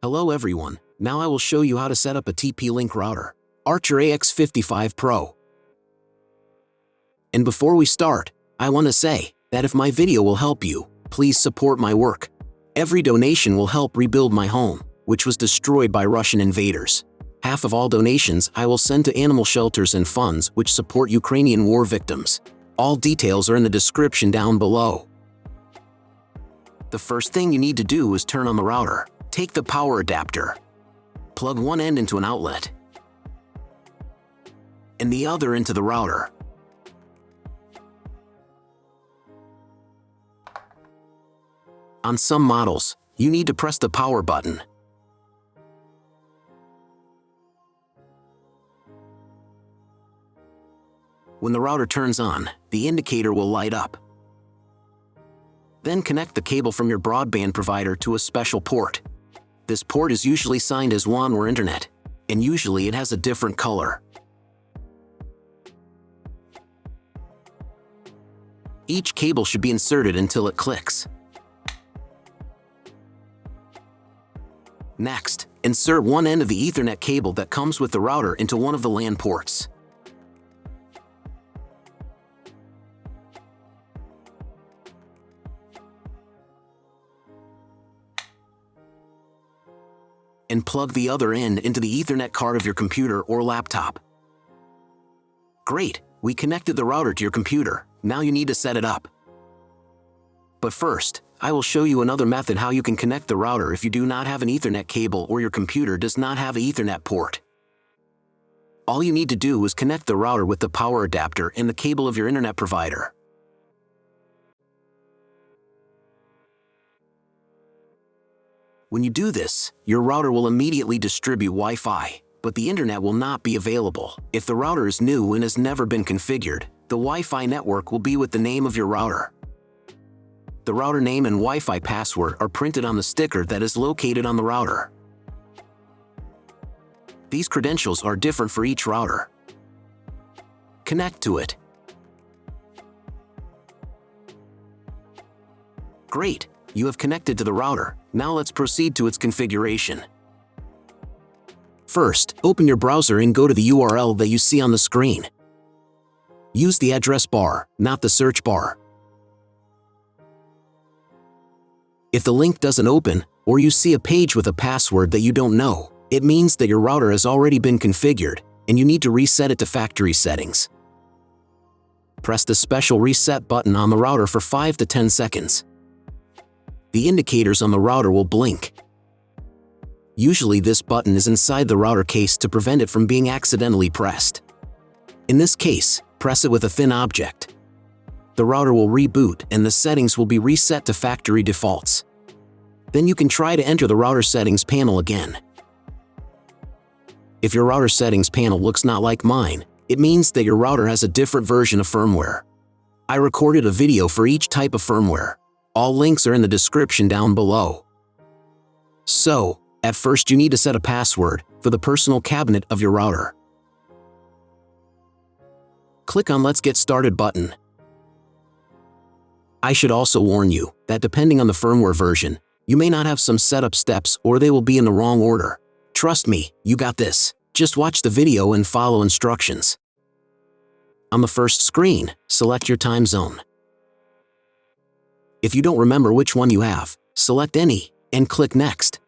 Hello everyone, now I will show you how to set up a TP-Link router, Archer AX55 Pro. And before we start, I want to say that if my video will help you, please support my work. Every donation will help rebuild my home, which was destroyed by Russian invaders. Half of all donations I will send to animal shelters and funds which support Ukrainian war victims. All details are in the description down below. The first thing you need to do is turn on the router. Take the power adapter. Plug one end into an outlet and the other into the router. On some models, you need to press the power button. When the router turns on, the indicator will light up. Then connect the cable from your broadband provider to a special port. This port is usually signed as WAN or Internet, and usually it has a different color. Each cable should be inserted until it clicks. Next, insert one end of the Ethernet cable that comes with the router into one of the LAN ports. And plug the other end into the Ethernet card of your computer or laptop. Great, we connected the router to your computer. Now you need to set it up. But first, I will show you another method how you can connect the router if you do not have an Ethernet cable or your computer does not have an Ethernet port. All you need to do is connect the router with the power adapter and the cable of your internet provider. When you do this, your router will immediately distribute Wi-Fi, but the internet will not be available. If the router is new and has never been configured, the Wi-Fi network will be with the name of your router. The router name and Wi-Fi password are printed on the sticker that is located on the router. These credentials are different for each router. Connect to it. Great, you have connected to the router. Now let's proceed to its configuration. First, open your browser and go to the URL that you see on the screen. Use the address bar, not the search bar. If the link doesn't open, or you see a page with a password that you don't know, it means that your router has already been configured, and you need to reset it to factory settings. Press the special reset button on the router for 5 to 10 seconds. The indicators on the router will blink. Usually this button is inside the router case to prevent it from being accidentally pressed. In this case, press it with a thin object. The router will reboot and the settings will be reset to factory defaults. Then you can try to enter the router settings panel again. If your router settings panel looks not like mine, it means that your router has a different version of firmware. I recorded a video for each type of firmware. All links are in the description down below. So, at first you need to set a password for the personal cabinet of your router. Click on Let's Get Started button. I should also warn you that depending on the firmware version, you may not have some setup steps or they will be in the wrong order. Trust me, you got this. Just watch the video and follow instructions. On the first screen, select your time zone. If you don't remember which one you have, select any and click Next.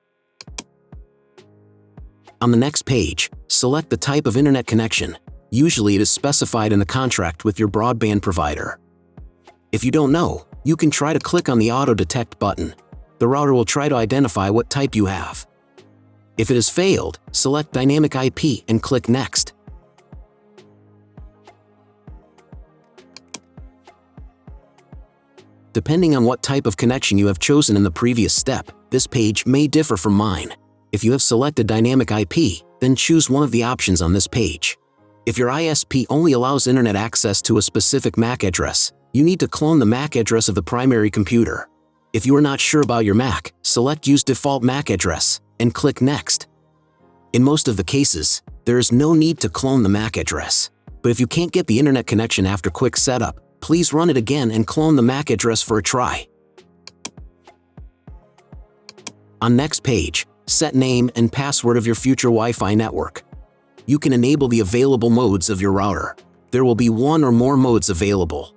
On the next page, select the type of internet connection. Usually it is specified in the contract with your broadband provider. If you don't know, you can try to click on the Auto Detect button. The router will try to identify what type you have. If it has failed, select Dynamic IP and click Next. Depending on what type of connection you have chosen in the previous step, this page may differ from mine. If you have selected Dynamic IP, then choose one of the options on this page. If your ISP only allows internet access to a specific MAC address, you need to clone the MAC address of the primary computer. If you are not sure about your MAC, select Use Default MAC Address and click Next. In most of the cases, there is no need to clone the MAC address. But if you can't get the internet connection after quick setup, please run it again and clone the MAC address for a try. On next page, Set name and password of your future Wi-Fi network. You can enable the available modes of your router. There will be one or more modes available.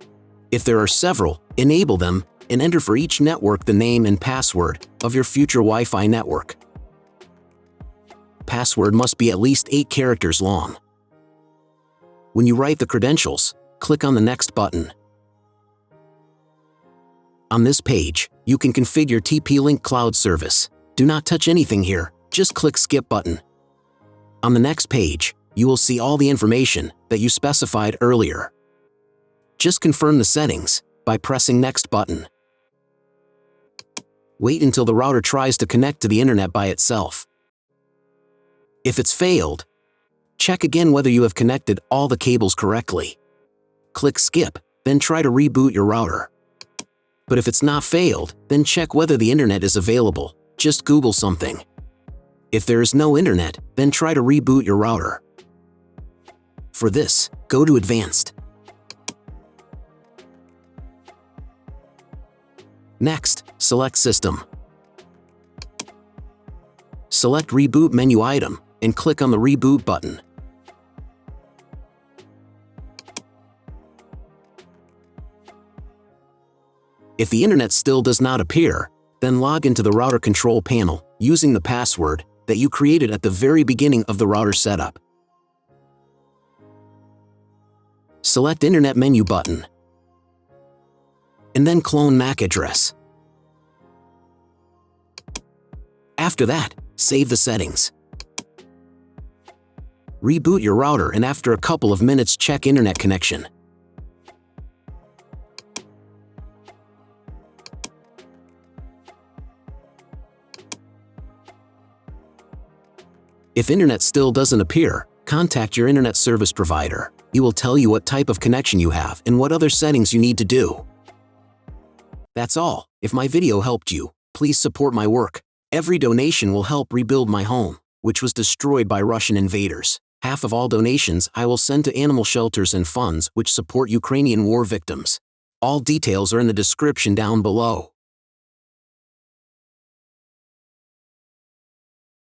If there are several, enable them and enter for each network the name and password of your future Wi-Fi network. Password must be at least 8 characters long. When you write the credentials, click on the Next button. On this page, you can configure TP-Link Cloud Service. Do not touch anything here, just click Skip button. On the next page, you will see all the information that you specified earlier. Just confirm the settings by pressing Next button. Wait until the router tries to connect to the internet by itself. If it's failed, check again whether you have connected all the cables correctly. Click Skip, then try to reboot your router. But if it's not failed, then check whether the internet is available. Just Google something. If there is no internet, then try to reboot your router. For this, go to Advanced. Next, select System. Select Reboot menu item and click on the Reboot button. If the internet still does not appear, then log into the router control panel using the password that you created at the very beginning of the router setup. Select Internet menu button, and then clone MAC address. After that, save the settings. Reboot your router and after a couple of minutes check internet connection. If internet still doesn't appear, contact your internet service provider. He will tell you what type of connection you have and what other settings you need to do. That's all. If my video helped you, please support my work. Every donation will help rebuild my home, which was destroyed by Russian invaders. Half of all donations I will send to animal shelters and funds which support Ukrainian war victims. All details are in the description down below.